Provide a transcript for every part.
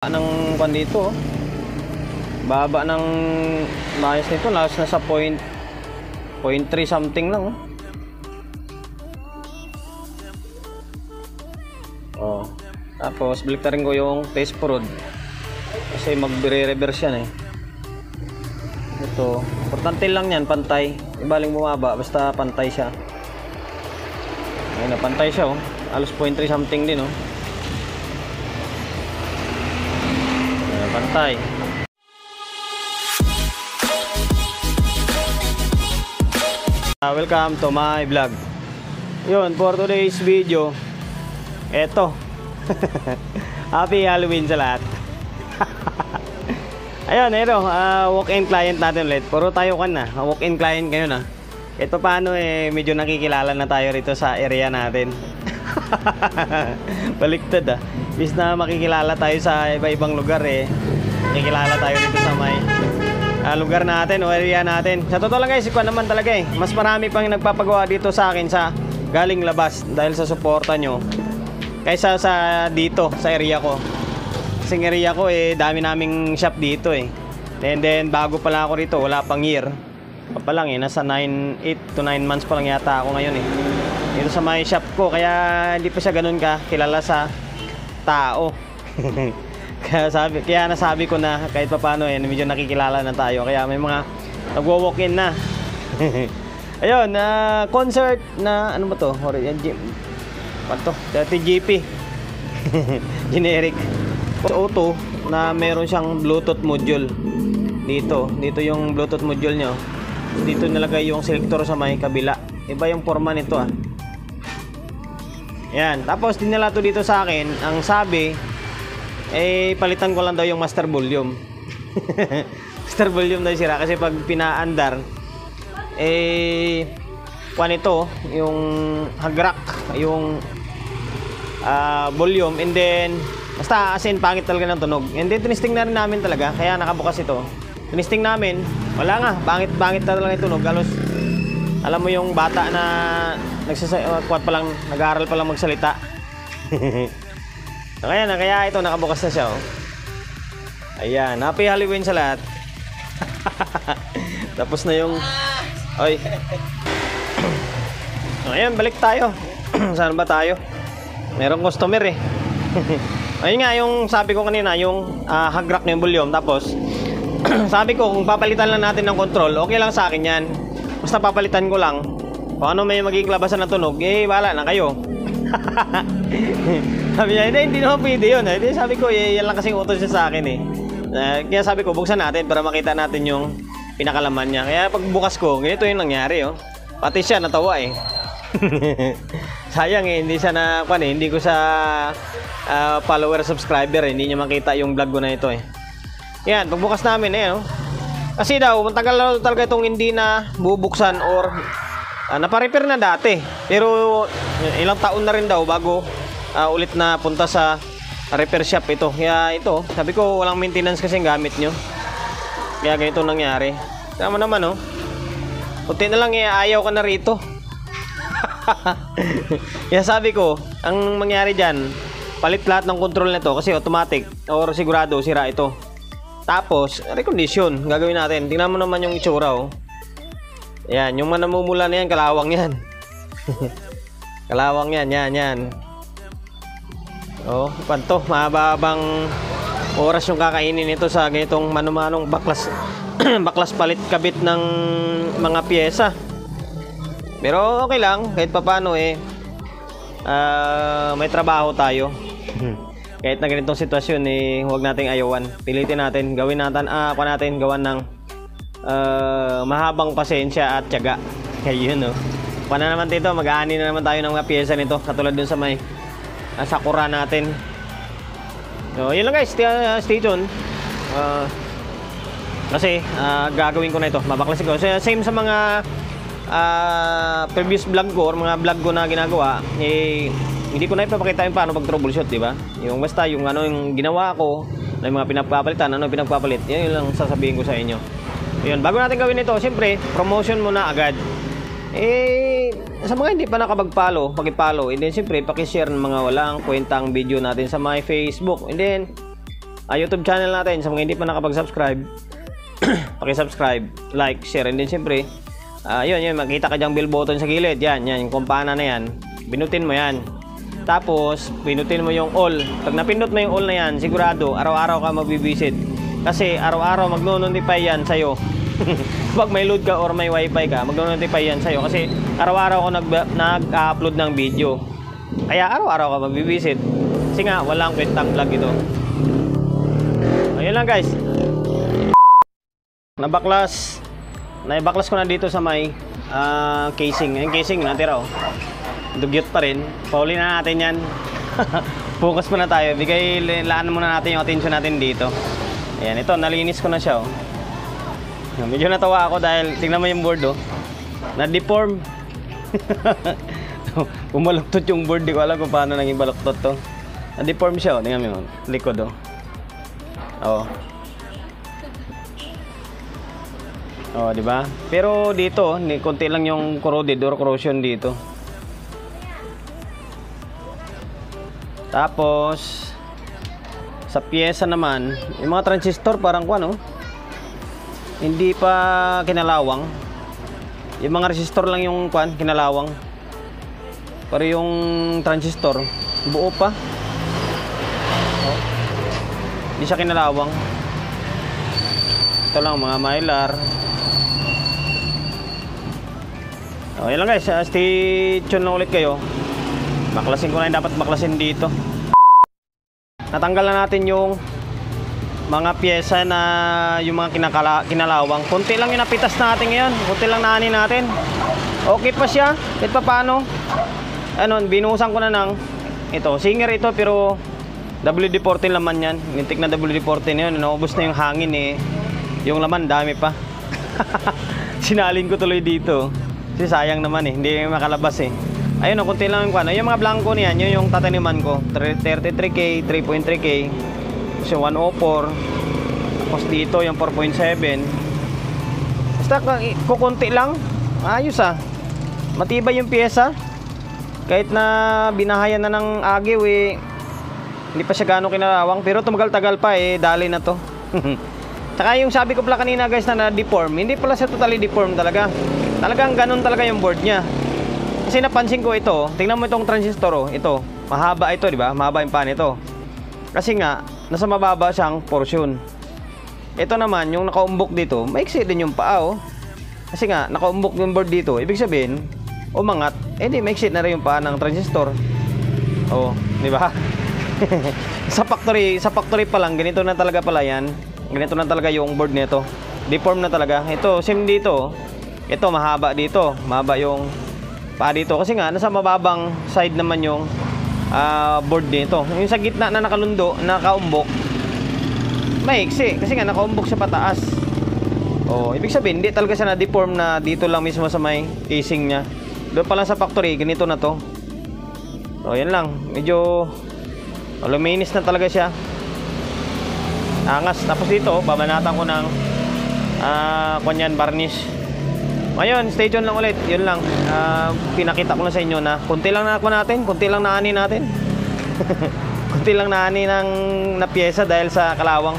Ng kwan dito, baba ng bias nito, last na sa 0.3 something lang. Tapos baliktarin ko yung test prod kasi magre-reverse yan ito, importante lang yan, pantay, ibaling bumaba, basta pantay siya. Ayun na, pantay siya halos 0.3 something din pantay. Welcome to my vlog. Yun, for today's video, eto Happy Halloween sa lahat. Ayun, walk-in client natin ulit. Puro tayo na walk-in client ngayon Ito paano medyo nakikilala na tayo rito sa area natin. Baliktad bis na makikilala tayo sa iba-ibang lugar makikilala tayo dito sa may lugar natin o area natin. Sa totoo lang guys, ikaw naman talaga mas marami pang nagpapagawa dito sa akin sa galing labas dahil sa suporta nyo kaysa sa dito sa area ko. Kasing area ko dami naming shop dito and then bago pala ako rito, wala pang year pa lang nasa 8 to 9 months pa lang yata ako ngayon dito sa may shop ko, kaya hindi pa siya ganun ka kilala sa tao. kaya nasabi ko na kahit paano medyo nakikilala na tayo, kaya may mga nagwo-walk-in na. Ayun, concert na ano ba to? TGP. Generic auto na meron siyang Bluetooth module dito yung Bluetooth module nyo. Dito nilagay yung selector sa may kabila. Iba yung forma nito Yan, tapos dinala to dito sa akin. Ang sabi palitan ko lang daw yung master volume. Master volume daw sira kasi pag pinaandar kuan ito yung hagrak yung volume, and then basta as in pangit talaga ng tunog. And then tinisting na rin namin talaga, kaya nakabukas ito. Tinisting namin, wala nga, pangit talaga yung tunog. Halos alam mo yung bata na kuat pa lang, nag-aaral pa lang magsalita. Kaya ito nakabukas na siya Ayan, happy Halloween sa lahat. Tapos na yung ayan, balik tayo. Saan ba tayo? Merong customer ayun nga, yung sabi ko kanina, yung hagrak na yung volume. Tapos sabi ko, kung papalitan lang natin ng control, okay lang sa akin yan. Basta papalitan ko lang. Kung ano may magiging labasan ng tunog, wala na kayo. Sabi niya, hindi naman pwede yun sabi ko, yan lang kasing utos niya sa akin kaya sabi ko, buksan natin para makita natin yung pinakalaman niya. Kaya pagbukas ko, ganito yung nangyari Pati siya natawa Sayang hindi siya hindi ko sa follower, subscriber hindi niya makita yung vlog ko na ito Yan, pagbukas namin kasi daw, matagal talaga itong hindi na bubuksan or napa-repair na dati. Pero ilang taon na rin daw bago ulit na punta sa repair shop ito. Kaya ito, sabi ko walang maintenance kasi gamit nyo. Kaya ganito nangyari. Tama naman puti na lang ayaw ka na rito. Kaya sabi ko, ang mangyari dyan, palit lahat ng control nito kasi automatic or sigurado sira ito. Tapos, recondition gagawin natin. Tingnan mo naman yung itsura Yan, yung manamumula na yan, kalawang yan. Kalawang yan, yan. Panto, mahabang oras yung kakainin nito sa ganitong manumanong baklas palit kabit ng mga pyesa. Pero okay lang, kahit papano may trabaho tayo. Kahit na ganitong sitwasyon huwag nating ayawan. Pilitin natin, gawin natin gawan ng mahabang pasensya at tiyaga. Ayun Pana naman dito, mag-aani na naman tayo ng mga pyesa nito, katulad dun sa may sakura natin. So, yun lang guys, stay tuned. Kasi gagawin ko na ito, mabaklasin ko. So, same sa mga previous vlog ko or mga vlog ko na ginagawa, hindi ko na ipapakita yung paano mag-troubleshoot, di ba? Yung basta yung yung ginawa ko, yung mga pinagpapalitan, pinagpapalit, yun lang sasabihin ko sa inyo. Yun, bago natin gawin ito, siyempre, promotion muna agad. Sa mga hindi pa nakapag-follow, paki-follow. And then siyempre, paki-share ng mga walang kwentang video natin sa my Facebook. And then YouTube channel natin. Sa mga hindi pa nakapag-subscribe, paki-subscribe, like, share, and din siyempre, yun, makita ka dyang bell button sa gilid. Yan, yung kumpana na yan. Binutin mo yan. Tapos, pinutin mo yung all. Pag napindot mo yung all na yan, sigurado, araw-araw ka magbibisit. Kasi araw-araw magno-notify yan sa'yo. Pag may load ka or may wifi ka, magno-notify yan sa'yo. Kasi araw-araw ako nag-upload ng video. Kaya araw-araw ka magbibisit. Kasi nga, walang kwentang vlog ito. Ayun lang guys. Naibaklas ko na dito sa may casing. Yung casing natira oh. Dugyot pa rin. Pauli na natin yan. Focus muna tayo. Laan muna natin yung attention natin dito. Ayan, ito, nalinis ko na siya oh. Medyo natawa ako dahil tingnan mo yung board oh. Na-deform. Bumaluktot yung board. Di ko alam kung paano naging baluktot to. Na-deform siya oh. Tingnan mo yung likod oh. Oh. Oh, di ba? Pero dito, konti lang yung corroded or corrosion dito. Tapos sa pyesa naman, yung mga transistor parang kuan oh. Hindi pa kinalawang. Yung mga resistor lang yung kuan kinalawang. Pero yung transistor buo pa. Oh. Hindi siya kinalawang. Ito lang mga mylar. Okay lang guys, stay tuned lang ulit kayo. Baklasin ko na yung dapat baklasin dito. Natanggal na natin yung mga pyesa na yung mga kinalawang. Kunti lang yung napitas natin ngayon. Kunti lang naani natin. Okay pa siya. Kahit pa paano. Ano, binuhusan ko na ng ito. Singer ito pero WD-40 laman yan. Mintik na WD-40 na yun. Naubos na yung hangin eh. Yung laman dami pa. Sinalin ko tuloy dito. Kasi sayang naman eh. Hindi makalabas eh. Ayun o, kunti lang yung ano. Yung mga blanco niyan, yun yung tataniman ko. 33K, 3.3K. So 104. Tapos dito yung 4.7. Basta kukunti lang. Ayos ah. Matibay yung pyesa. Kahit na binahayan na ng agiw eh. Hindi pa siya gano'ng kinalawang. Pero tumagal-tagal pa eh. Dali na to. Tsaka yung sabi ko pala kanina guys na na-deform. Hindi pala siya totally deform talaga. Talagang ganun talaga yung board niya. Kasi napansin ko ito, tingnan mo itong transistor oh, ito, mahaba ito, di ba? Mahaba yung pan ito. Kasi nga, nasa mababa siyang portion. Ito naman, yung nakaumbok dito, maiksi din yung paa oh. Kasi nga, nakaumbok yung board dito, ibig sabihin, umangat, di maiksi na rin yung paa ng transistor. Oh, di ba? sa factory pa lang, ganito na talaga pala yan. Ganito na talaga yung board nito. Deform na talaga. Ito, same dito. Ito, mahaba dito. Mahaba yung pa dito kasi nga nasa mababang side naman yung board nito. Yung sa gitna na nakaumbok, maiksi kasi nga nakaumbok siya pataas. Oh, ibig sabihin hindi talaga siya na-deform na dito lang mismo sa may casing niya. Doon pa lang sa factory, ganito na to. So, yan lang. Medyo luminis na talaga siya. Angas. Tapos dito, babanatan ko ng kunyan varnish. Ngayon, stay tuned lang ulit. Yun lang. Pinakita ko na sa inyo na kunti lang na ako natin. Kunti lang naani natin. Kunti lang naani ng na pyesa dahil sa kalawang.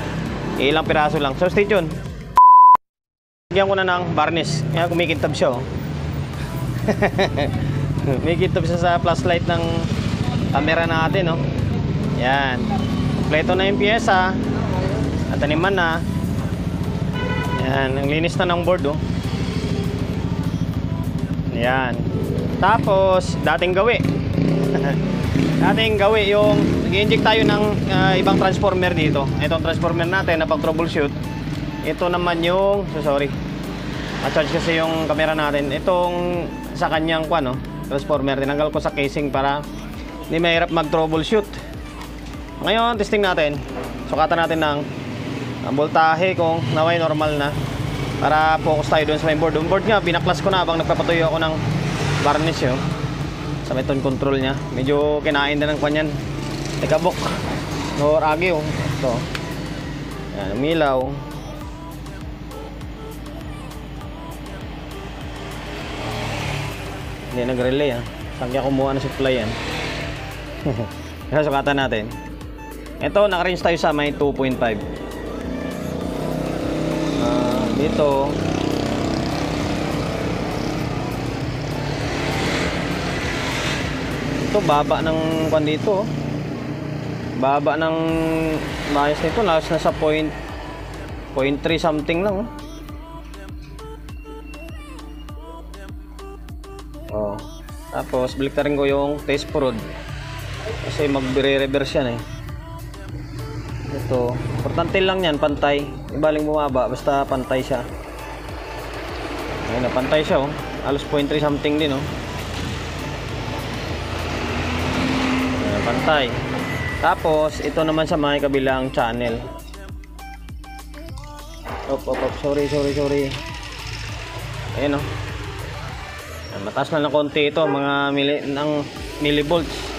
Ilang piraso lang. So, stay tuned. Lagyan ko na ng varnish. Kaya kumikintab siya oh. Kumikintab siya sa flashlight ng camera natin oh. Yan. Kompleto na yung pyesa. Nataniman na. Yan. Ang linis na ng board oh. Yan. Tapos, dating gawi. Dating gawi yung nag-inject tayo ng ibang transformer dito. Itong transformer natin na pag troubleshoot. Ito naman yung, sorry. Ma-charge kasi yung camera natin. Itong sa kanyang transformer. Tinanggal ko sa casing para hindi mahirap mag-troubleshoot. Ngayon, testing natin. Sukatan natin ng voltahe kung naway normal na. Para focus tayo doon sa main board. Yung board nga, pinaklas ko na habang nagpapatuyo ako ng varnish yun. Sa may tone control niya. Medyo kinain na ng kanyan. Tikabok. Or agyo. Ito. Yan, umilaw. Hindi nag-relay ha. Saan kaya kumuha na supply yan. Kaya sukatan natin. Ito, naka-range tayo sa may 2.5. Dito. Ito, baba ng kwan dito. Baba ng bias nito. Last na sa 0.3 something lang. Oh. Tapos, baliktarin ko yung test prod. Kasi magre-reverse yan eh. Ito. Importante lang yan, pantay. Ibaling bumaba, basta pantay siya. Ayun na, pantay siya oh. Halos 0.3 something din oh. Pantay. Tapos ito naman sa mga kabilang channel. Sorry. Ayun oh. Mataas na ng konti ito, mga millivolts.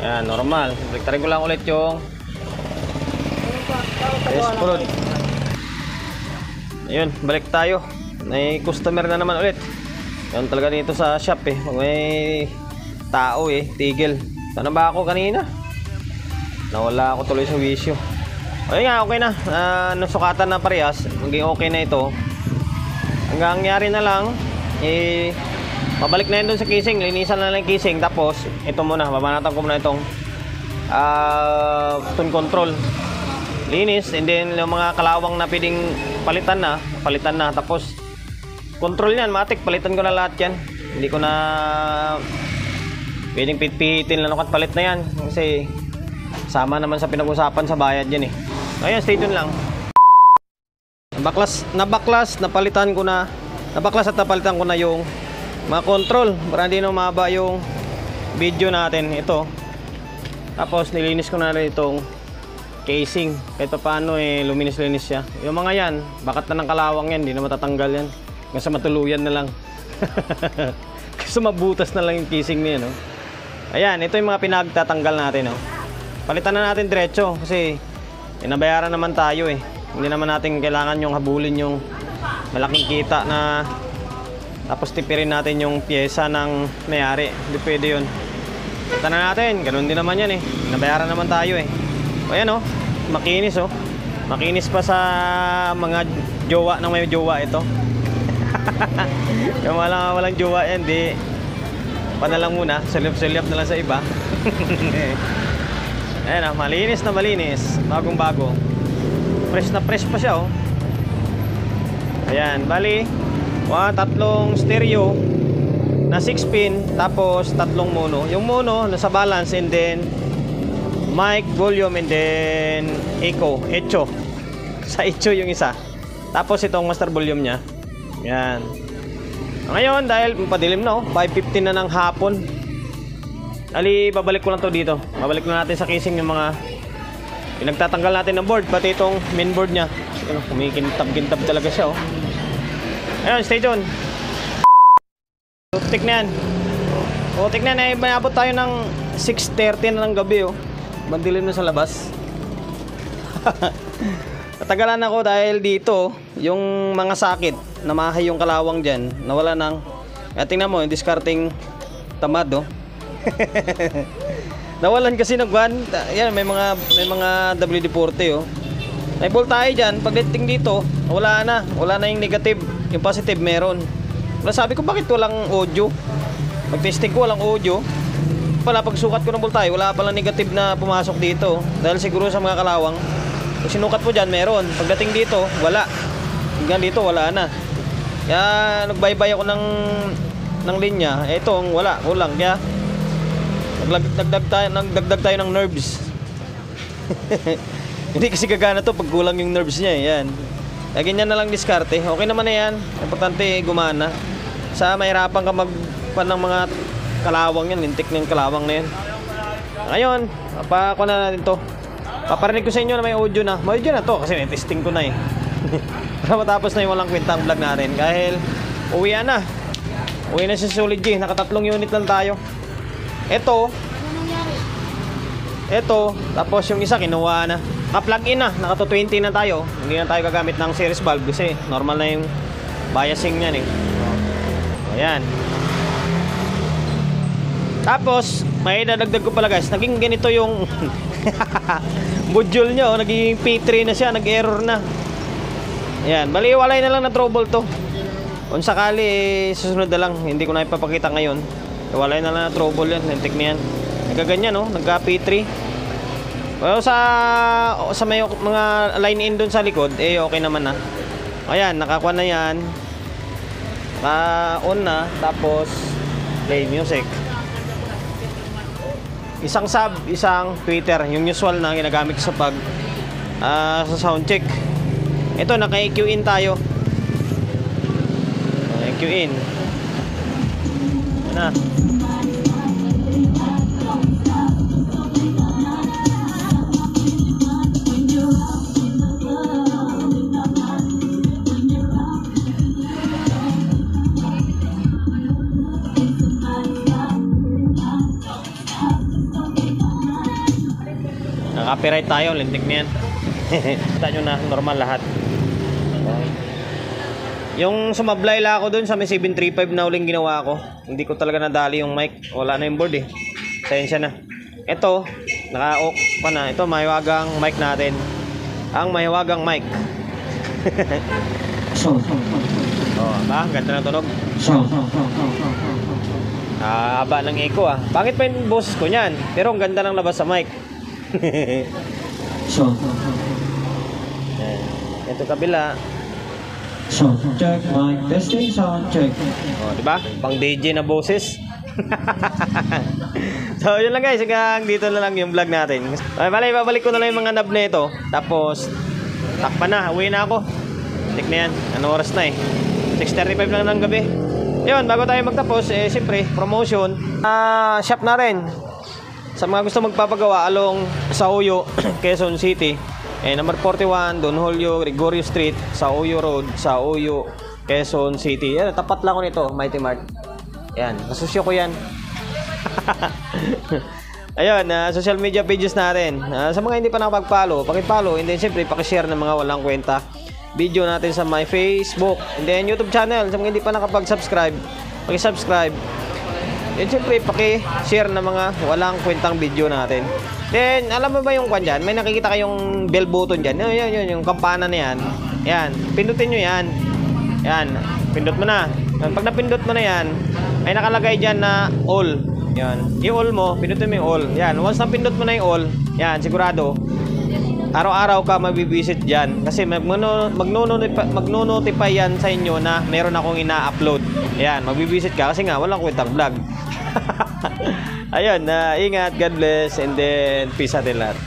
Ayan, normal. Baliktarin ko lang ulit yung test prod. Ayun, balik tayo. May customer na naman ulit. Yan talaga dito sa shop eh. May tao eh, tigil. Sana ba ako kanina? Nawala ako tuloy sa wisyo. Ayun nga, okay na. Nasukatan na parehas. Maging okay na ito. Hanggang nangyari na lang, pabalik na yun dun sa casing. Linisan na lang yung casing. Tapos, ito muna. Babanatan ko muna itong tune control. Linis. And then, yung mga kalawang na pwedeng palitan na. Tapos, control yan, matik, palitan ko na lahat yan. Hindi ko na pwedeng pitpitin lang at palit na yan. Kasi sama naman sa pinag-usapan sa bayad yan eh. Ayan, stay tuned lang. Nabaklas at napalitan ko na yung mga control para hindi na umaba yung video natin. Ito. Tapos nilinis ko na rin itong casing. Kahit pa paano eh, luminis-linis siya. Yung mga yan, bakat na ng kalawang yan, hindi na matatanggal yan. Kasi matuluyan na lang. Kasi mabutas na lang yung casing niya, no? Ayan, ito yung mga pinagtatanggal natin, no? Palitan na natin diretso kasi inabayaran naman tayo eh. Hindi naman natin kailangan yung habulin yung malaking kita na tapos tipirin natin yung pyesa ng may-ari. Hindi pwede yun. Palitan na natin, ganun din naman yan eh. Inabayaran naman tayo eh. Ayan, oh, makinis oh. Makinis pa sa mga jowa ng may jowa ito. Yung walang jowa yan, di pa na lang muna, sulyap na lang sa iba. Ayan o, malinis na malinis, bagong bago, fresh na fresh pa siya oh. Ayan, bali tatlong stereo na 6 pin, tapos tatlong mono. Yung mono nasa balance, and then mic, volume, and then echo sa echo yung isa. Tapos itong master volume nya. Yan. Ngayon, dahil padilim na, 5:15 na ng hapon. Ali, babalik ko lang to dito. Babalik na natin sa casing yung mga pinagtatanggal natin ng board, pati itong main board nya. Kumikintab-kintab talaga siya, oh. Ayun, stay tuned. Utik na yan. Utik na yan, abot tayo ng 6:30 na ng gabi, oh. Bandilim na sa labas. Natagalan ako dahil dito yung mga sakit, namahay yung kalawang dyan, nawala ng tingnan mo yung discarding tamad oh. Nawalan kasi ng van. Yan, may mga WD-40 oh. May voltahe dyan, pagdating dito wala na yung negative, yung positive meron. Wala, sabi ko bakit walang audio. Pag-testing ko walang audio pala, pagsukat ko ng voltahe wala palang negative na pumasok dito, dahil siguro sa mga kalawang pag sinukat mo dyan, meron. Pagdating dito, wala. Hanggang dito, wala na. Kaya, nagbaybay ako ng linya. Itong, wala. Kulang. Kaya, nagdagdag tayo ng nerves. Hindi kasi gagana to pag kulang yung nerves niya. Yan. Kaya ganyan na lang diskarte. Okay naman na yan. Importante, gumana. Sa mahirapan ka magpan ng mga kalawang yan. Lintik na yung kalawang na yan. Ngayon, ako na natin to. Paparinig ko sa inyo na may audio na. May audio na to kasi testing ko na eh. Para matapos na yung walang kwentang vlog natin. Dahil uwi na. Uwi na si Solid G. Nakatatlong unit lang tayo. Ito. Tapos yung isa kinuha na. Naka-plug in na. Naka 220 na tayo. Hindi na tayo gagamit ng series valve kasi normal na yung biasing niyan eh. Ayan. Tapos, may dadagdag ko pala guys. Naging ganito yung module niya. Oh. Naging P3 na siya. Nag-error na. Ayan. Baliwalay na lang na trouble to. Kung sakali, susunod na lang. Hindi ko na ipapakita ngayon. Walay na lang na trouble yan. Lentik na yan. Nagkaganyan, no? Nagka-P3. Well, sa may mga line in doon sa likod, eh okay naman na. Ayan, nakakuha na yan. On na. Tapos, play music. Isang sub, isang tweeter, yung usual na ginagamit sa pag sa sound check. Ito naka-EQ in tayo. EQ in. Na. Copyright tayo, lintik na yan. Kita nyo na, normal lahat. Yung sumablay lang ako dun sa may 735 na uling ginawa ko. Hindi ko talaga nadali yung mic. Wala na yung board eh. Sensya na. Ito, naka-off pa na. Ito, mahiwagang mic natin. Ang mahiwagang mic. Oh, ba? Ganda ng tunog. Haba ng echo ah. Bakit pa yung boses ko niyan? Pero ang ganda ng labas sa mic. Ito kabila. Sound check, mic testing, sound check. Oh, di ba? Pang DJ na boses. So, yun lang guys. Hanggang dito na lang yung vlog natin. Okay, bali, babalik ko na lang yung mga knob na ito. Tapos, takpan na. Uwi na ako. Tik na yan. Ano oras na eh? 6:35 lang ng gabi. Yun, bago tayo magtapos, eh, siyempre, promotion. Shop na rin. Sa mga gusto magpapagawa along Sauyo, Quezon City, number 41, Don Julio Gregorio Street, Sauyo Road, Sauyo, Quezon City. Yan, tapat lang ko nito, Mighty Mart. Yan, kasusyo ko yan. Ayun, social media pages natin. Sa mga hindi pa nakapag-follow, paki-follow, and then siyempre paki-share ng mga walang kwenta video natin sa my Facebook, and then YouTube channel. Sa mga hindi pa nakapag-subscribe, paki-subscribe. Then siyempre paki-share ng mga walang kwentang video natin. Then alam mo ba yung kwan dyan? May nakikita kayong bell button dyan. Yun, yung kampana na yan. Yan, pindutin nyo yan. Yan, pindot mo na. Pag napindot mo na yan, may nakalagay dyan na all. Yan, i-all mo, pindutin mo yung all. Yan, once na pindot mo na yung all, yan, sigurado araw-araw ka mabibisit dyan. Kasi magno-notify yan sa inyo na meron akong ina-upload. Yan, mabibisit ka kasi nga walang kwentang vlog. Ayun, ingat, God bless, and then peace atin lahat.